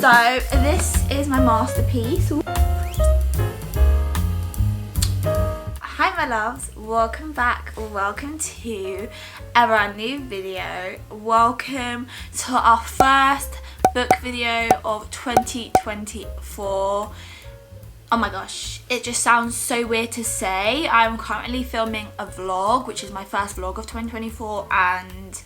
So this is my masterpiece. Hi my loves, welcome back, welcome to a brand new video. Welcome to our first book video of 2024. Oh my gosh, it just sounds so weird to say. I'm currently filming a vlog, which is my first vlog of 2024, and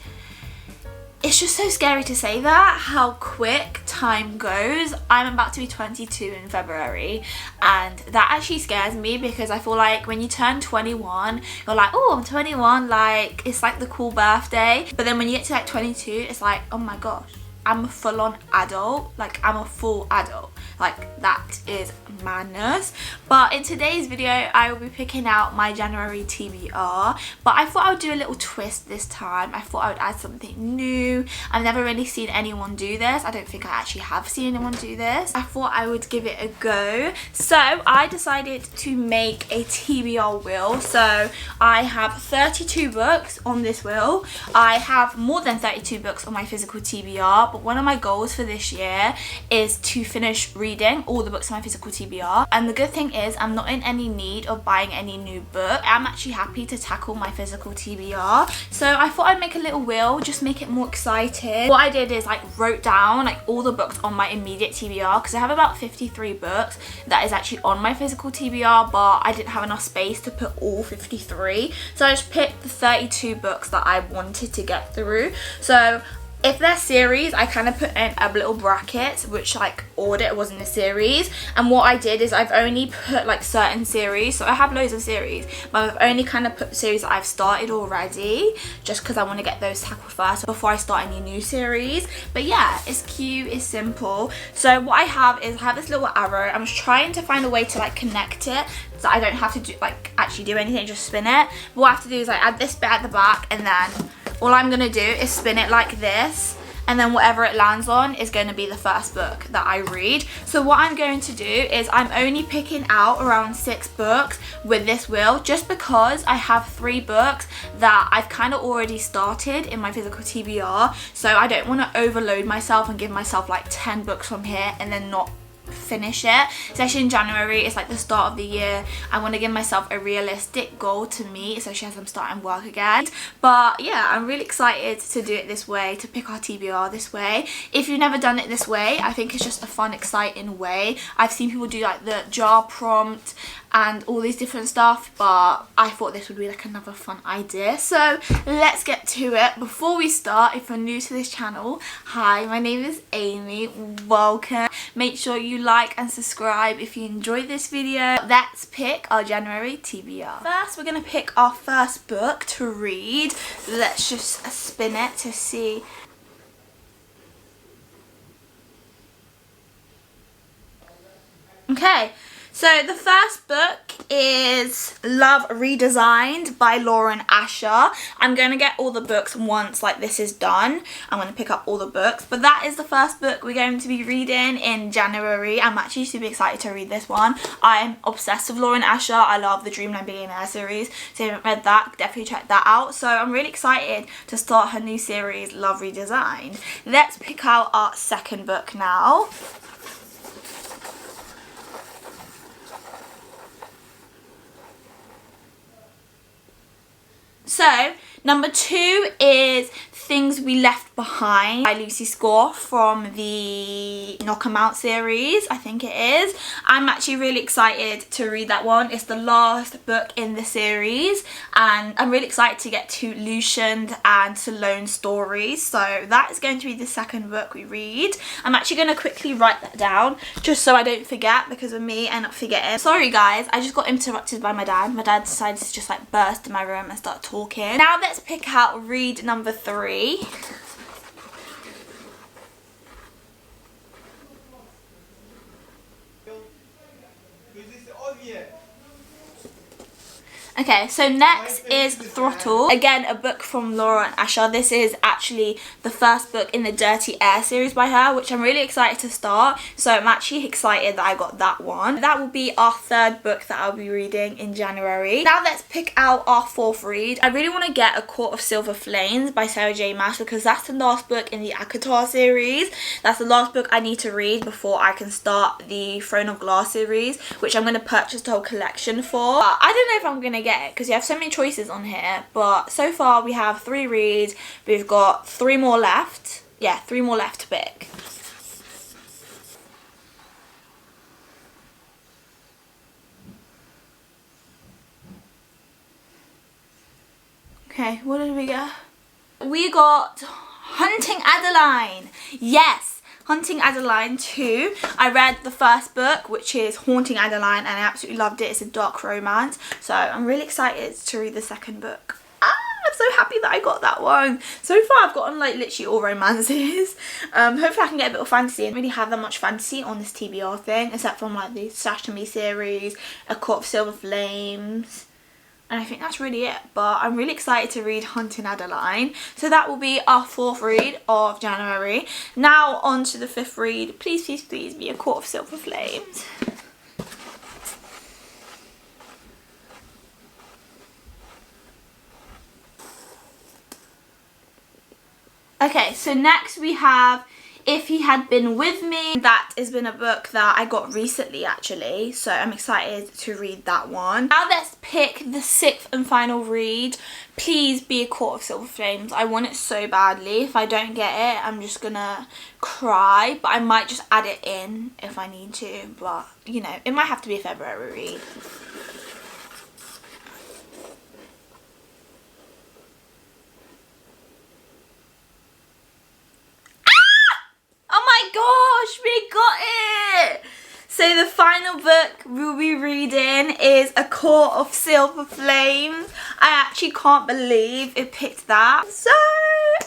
it's just so scary to say that, how quick time goes. I'm about to be 22 in February, and that actually scares me because I feel like when you turn 21, you're like, oh, I'm 21, like, it's like the cool birthday. But then when you get to like 22, it's like, oh my gosh, I'm a full-on adult, like I'm a full adult. Like, that is madness. But in today's video, I will be picking out my January TBR. But I thought I would do a little twist this time. I thought I would add something new. I've never really seen anyone do this. I don't think I actually have seen anyone do this. I thought I would give it a go. So I decided to make a TBR wheel. So I have 32 books on this wheel. I have more than 32 books on my physical TBR. But one of my goals for this year is to finish reading all the books on my physical TBR, and the good thing is I'm not in any need of buying any new book. I'm actually happy to tackle my physical TBR, so I thought I'd make a little wheel, just make it more exciting. What I did is like wrote down like all the books on my immediate TBR, because I have about 53 books that is actually on my physical TBR, but I didn't have enough space to put all 53, so I just picked the 32 books that I wanted to get through. So if they're series, I kind of put in a little bracket which like order it was in a series, and what I did is I've only put like certain series, so I have loads of series, but I've only kind of put series that I've started already, just because I want to get those tackled first before I start any new series. But yeah, it's cute, it's simple. So what I have is I have this little arrow. I'm just trying to find a way to like connect it so I don't have to do like actually do anything, just spin it. But what I have to do is like add this bit at the back, and then all I'm going to do is spin it like this, and then whatever it lands on is going to be the first book that I read. So what I'm going to do is I'm only picking out around 6 books with this wheel, just because I have 3 books that I've kind of already started in my physical TBR, so I don't want to overload myself and give myself like 10 books from here and then not finish it, especially in January. It's like the start of the year. I want to give myself a realistic goal to meet, especially as I'm starting work again. But yeah, I'm really excited to do it this way, to pick our TBR this way. If you've never done it this way, I think it's just a fun, exciting way. I've seen people do like the jar prompt and all these different stuff, but I thought this would be like another fun idea. So let's get to it. Before we start, if you're new to this channel, hi, my name is Amy, welcome. Make sure you like and subscribe if you enjoyed this video. Let's pick our January TBR. First, we're gonna pick our first book to read. Let's just spin it to see. Okay. So the first book is Love Redesigned by Lauren Asher. I'm going to get all the books once like this is done. I'm going to pick up all the books. But that is the first book we're going to be reading in January. I'm actually super excited to read this one. I'm obsessed with Lauren Asher. I love the Dreamland Billionaire series. So if you haven't read that, definitely check that out. So I'm really excited to start her new series, Love Redesigned. Let's pick out our second book now. So, number 2 is Things We Left Behind by Lucy Score from the Knock 'Em Out series, I think it is. I'm actually really excited to read that one. It's the last book in the series, and I'm really excited to get to Lucian and Salone's stories. So that is going to be the second book we read. I'm actually going to quickly write that down just so I don't forget, because of me I end up forgetting. Sorry guys, I just got interrupted by my dad. My dad decided to just like burst in my room and start talking. Now let's pick out read number 3. Okay, so next is Throttle. Again, a book from Lauren Asher. This is actually the first book in the Dirty Air series by her, which I'm really excited to start. So I'm actually excited that I got that one. That will be our third book that I'll be reading in January. Now let's pick out our fourth read. I really want to get A Court of Silver Flames by Sarah J Maas because that's the last book in the TIK-TOK series. That's the last book I need to read before I can start the Throne of Glass series, which I'm going to purchase the whole collection for. But I don't know if I'm going to get it because you have so many choices on here. But so far we have 3 reads. We've got 3 more left. Yeah, 3 more left to pick. Okay, what did we get? We got Hunting Adeline. Yes, Hunting Adeline 2. I read the first book, which is Haunting Adeline, and I absolutely loved it. It's a dark romance. So I'm really excited to read the second book. I'm so happy that I got that one. So far I've gotten like literally all romances. Hopefully I can get a bit of fantasy. I don't really have that much fantasy on this TBR thing, except from like the Stash to Me series, A Court of Silver Flames. And I think that's really it. But I'm really excited to read Hunting Adeline. So that will be our 4th read of January. Now on to the 5th read. Please, please, please be A Court of Silver Flames. Okay, so next we have If He Had Been With Me. That has been a book that I got recently actually, so I'm excited to read that one. Now let's pick the 6th and final read. Please be A Court of Silver Flames. I want it so badly. If I don't get it, I'm just gonna cry, but I might just add it in if I need to, but you know, it might have to be a February read. Gosh, we got it! So the final book we'll be reading is A Court of Silver Flames. I actually can't believe it picked that. So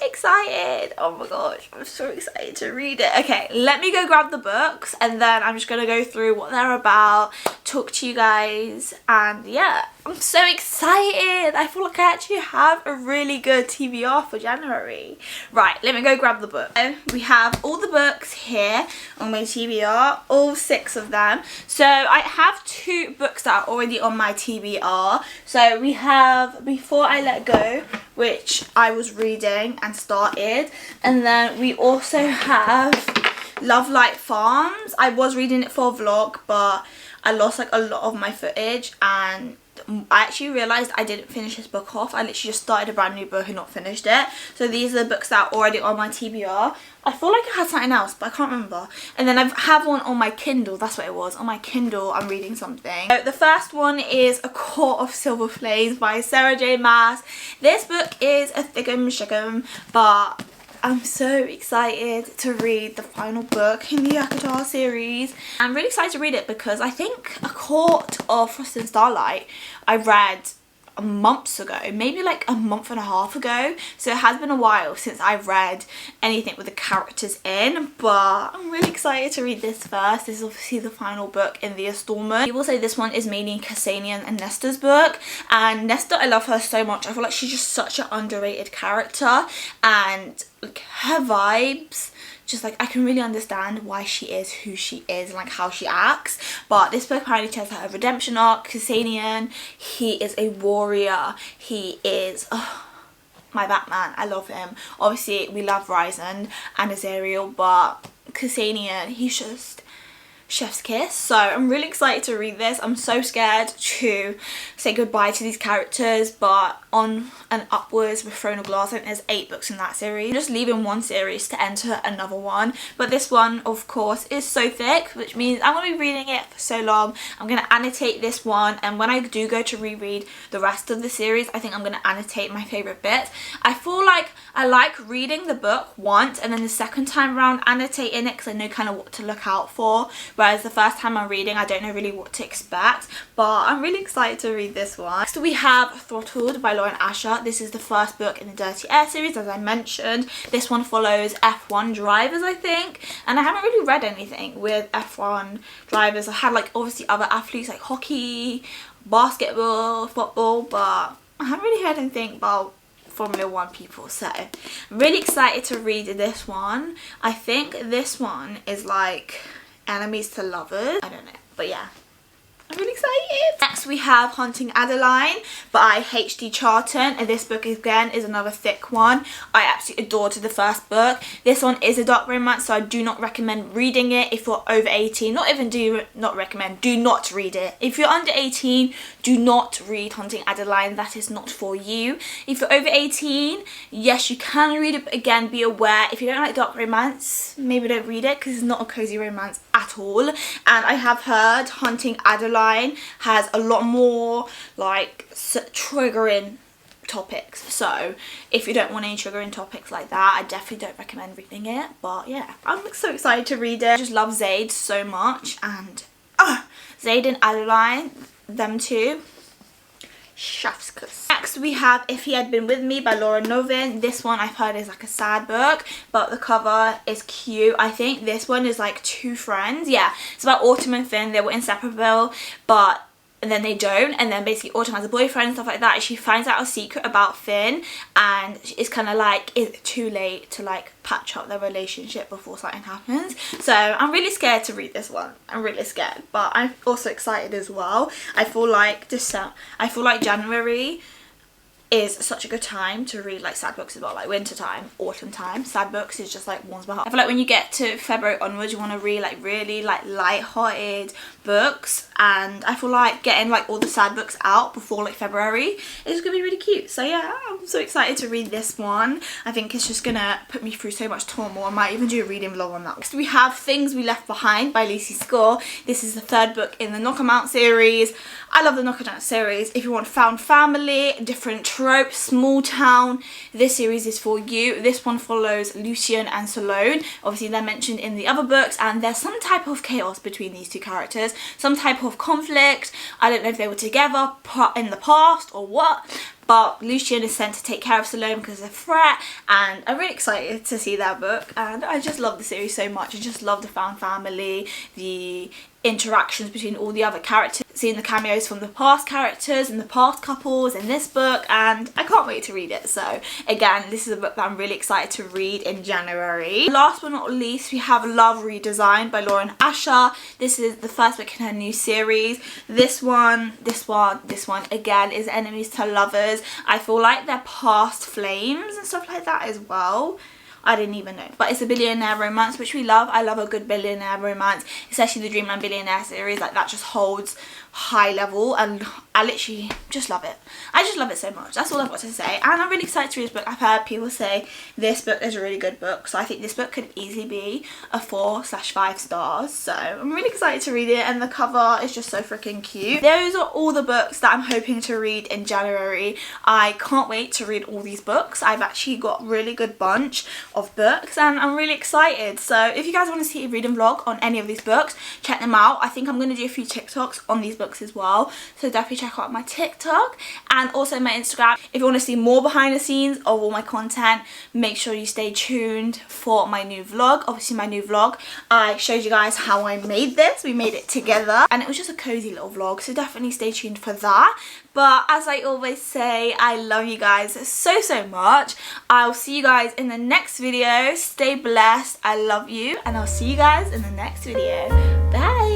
excited. Oh my gosh, I'm so excited to read it. Okay, let me go grab the books and then I'm just going to go through what they're about, talk to you guys, and yeah, I'm so excited. I feel like I actually have a really good TBR for January. Right, let me go grab the book. We have all the books here on my TBR, all 6 of them. So I have 2 books that are already on my TBR. So we have Before I Let Go, which I was reading and started, and then we also have Love Light Farms. I was reading it for a vlog, but I lost like a lot of my footage, and I actually realised I didn't finish this book off. I literally just started a brand new book and not finished it. So these are the books that are already on my TBR. I feel like I had something else, but I can't remember. And then I have one on my Kindle. That's what it was. On my Kindle, I'm reading something. So the first one is A Court of Silver Flames by Sarah J Maas. This book is a thickum shickum, but I'm so excited to read the final book in the TIK-TOK series. I'm really excited to read it because I think A Court of Frost and Starlight I read months ago, maybe like a month and a half ago, so it has been a while since I've read anything with the characters in, but I'm really excited to read this first. This is obviously the final book in the installment. People say this one is mainly Ksenian and Nesta's book, and Nesta, I love her so much. I feel like she's just such an underrated character, and like her vibes, just like I can really understand why she is who she is and like how she acts. But this book apparently tells her a redemption arc. Ksenian, he is a warrior. He is my Batman. I love him. Obviously we love Ryzen and Azariel, but Ksenian, he's just chef's kiss. So I'm really excited to read this. I'm so scared to say goodbye to these characters, but on and upwards with Throne of Glass, I think there's 8 books in that series. I'm just leaving one series to enter another one, but this one of course is so thick, which means I'm going to be reading it for so long. I'm going to annotate this one, and when I do go to reread the rest of the series, I think I'm going to annotate my favourite bits. I feel like I like reading the book once and then the second time around annotating it because I know kind of what to look out for, whereas the first time I'm reading I don't know really what to expect. But I'm really excited to read this one. Next we have Throttled by Lauren Asher. This is the first book in the Dirty Air series, as I mentioned. This one follows F1 drivers, I think, and I haven't really read anything with F1 drivers. I had like obviously other athletes like hockey, basketball, football, but I haven't really heard anything about Formula 1 people. So I'm really excited to read this one. I think this one is like enemies to lovers. I don't know, but yeah, I'm really excited. Next we have Haunting Adeline by H.D. Charlton, and this book again is another thick one. I absolutely adored the first book. This one is a dark romance, so I do not recommend reading it if you're over 18. Not even do not recommend, do not read it. If you're under 18, do not read Haunting Adeline. That is not for you. If you're over 18, yes, you can read it, but again, be aware. If you don't like dark romance, maybe don't read it because it's not a cozy romance at all. And I have heard Haunting Adeline has a lot more like triggering topics, so if you don't want any triggering topics like that, I definitely don't recommend reading it. But yeah, I'm so excited to read it. I just love Zaid so much, and Zaid and Adeline, them two, chef's kiss. Next we have If He Had Been With Me by Laura Novin. This one I've heard is like a sad book, but the cover is cute. I think this one is like two friends. Yeah, it's about Autumn and Finn. They were inseparable, but and then they don't, and then basically Autumn has a boyfriend and stuff like that, and she finds out a secret about Finn, and it's kind of like, is it too late to like patch up their relationship before something happens? So I'm really scared to read this one. I'm really scared, but I'm also excited as well. I feel like January is such a good time to read like sad books as well, like winter time, autumn time. Sad books is just like warms my heart. I feel like when you get to February onwards, you want to read like really like light-hearted books, and I feel like getting like all the sad books out before like February is gonna be really cute. So yeah, I'm so excited to read this one. I think it's just gonna put me through so much turmoil. I might even do a reading vlog on that. Next we have Things We Left Behind by Lucy Score. This is the third book in the Knock 'em Out series. I love the Knock 'em Out series. If you want found family, different tropes, small town, this series is for you. This one follows Lucian and Salone. Obviously they're mentioned in the other books, and there's some type of chaos between these two characters, some type of conflict. I don't know if they were together in the past or what, but Lucian is sent to take care of Salome because of a threat, and I'm really excited to see that book. And I just love the series so much. I just love the found family, the interactions between all the other characters, seeing the cameos from the past characters and the past couples in this book, and I can't wait to read it. So again, this is a book that I'm really excited to read in January. Last but not least, we have Love Redesigned by Lauren Asher. This is the first book in her new series. This one again is enemies to lovers. I feel like they're past flames and stuff like that as well. I didn't even know, but it's a billionaire romance, which we love. I love a good billionaire romance, especially the Dreamland Billionaire series. Like that just holds high level, and I literally just love it. I just love it so much. That's all I've got to say, and I'm really excited to read this book. I've heard people say this book is a really good book, so I think this book could easily be a 4/5 stars. So I'm really excited to read it, and the cover is just so freaking cute. Those are all the books that I'm hoping to read in January. I can't wait to read all these books. I've actually got a really good bunch of books, and I'm really excited. So if you guys want to see a reading vlog on any of these books, check them out. I think I'm going to do a few TikToks on these books as well, so definitely check out my TikTok and also my Instagram. If you want to see more behind the scenes of all my content, make sure you stay tuned for my new vlog. Obviously my new vlog, I showed you guys how I made this. We made it together, and it was just a cozy little vlog, so definitely stay tuned for that. But as I always say, I love you guys so much. I'll see you guys in the next video. Stay blessed. I love you, and I'll see you guys in the next video. Bye.